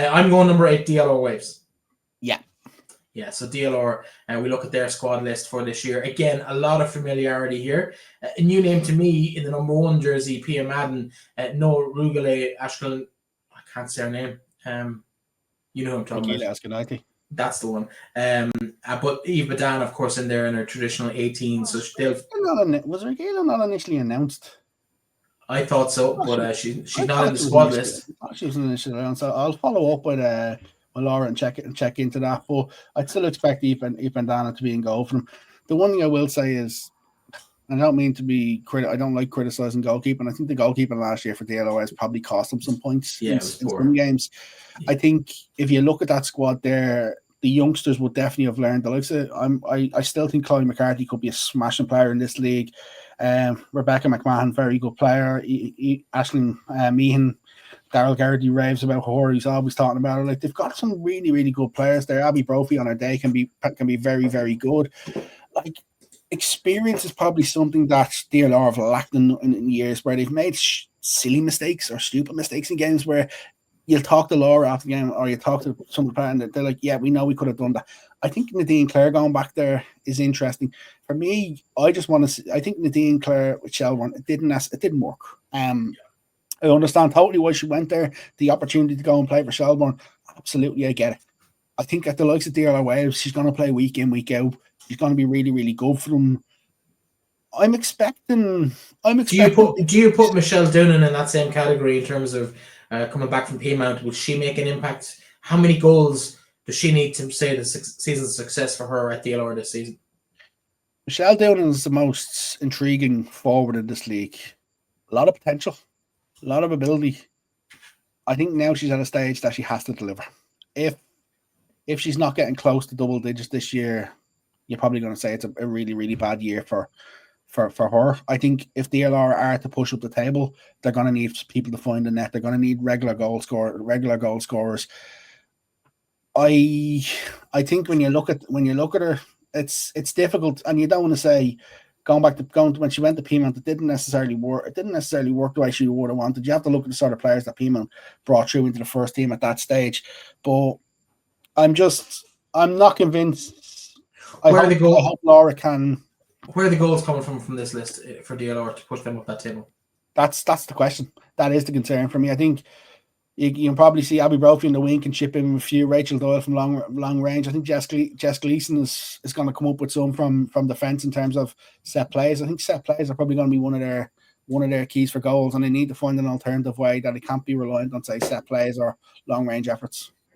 I'm going number 8, DLR Waves. Yeah. Yeah, so DLR, and we look at their squad list for this year. Again, a lot of familiarity here. A new name to me in the number 1 jersey, Pia Madden, no Rugale Ashkelon. I can't say her name. You know who I'm talking about. That's the one. But Eve Badan, of course, in there in her traditional 18. So was Regala not initially announced? I thought so, but she's not in the squad list. She was initially announced. So I'll follow up with Laura and check into that. But I'd still expect Eve Bandana to be in goal for them. The one thing I will say is, and I don't mean to be I don't like criticizing goalkeeping. I think the goalkeeping last year for DLOS probably cost them some points in some games. Yeah. I think if you look at that squad there, the youngsters would definitely have learned. I still think Chloe McCarthy could be a smashing player in this league. Rebecca McMahon, very good player. Aisling Meehan, Daryl Garrity raves about her. He's always talking about her. Like, they've got some really, really good players there. Abby Brophy on her day can be very, very good. Like, experience is probably something that DLR have lacked in years, where they've made silly mistakes or stupid mistakes in games where you'll talk to Laura after the game, or you talk to some of the players, and they're like, yeah, we know we could have done that. I think Nadine Clare going back there is interesting. For me, I just want to see, I think Nadine Clare with Shelbourne, it didn't work. I understand totally why she went there, the opportunity to go and play for Shelbourne. Absolutely, I get it. I think at the likes of DLR Waves, she's going to play week in, week out. She's going to be really, really good for them. I'm expecting. Do you put Michelle Doonan in that same category in terms of coming back from Piedmont? Will she make an impact? How many goals does she need to say the season's success for her at DLR this season? Michelle Doonan is the most intriguing forward in this league. A lot of potential, a lot of ability. I think now she's at a stage that she has to deliver. If she's not getting close to double digits this year, you're probably going to say it's a really, really bad year for her. I think if DLR are to push up the table, they're going to need people to find the net. They're going to need regular goal scorers. I think when you look at her, it's difficult, and you don't want to say going to when she went to Piedmont, it didn't necessarily work. It didn't necessarily work the way she would have wanted. You have to look at the sort of players that Piedmont brought through into the first team at that stage. But I'm not convinced. I hope Laura can. Where are the goals coming from this list for DLR to push them up that table? That's the question. That is the concern for me. I think you can probably see Abby Brophy in the wing can chip in a few. Rachel Doyle from long range. I think Jess Gleason is going to come up with some from defence in terms of set plays. I think set plays are probably going to be one of their keys for goals, and they need to find an alternative way that it can't be reliant on, say, set plays or long range efforts.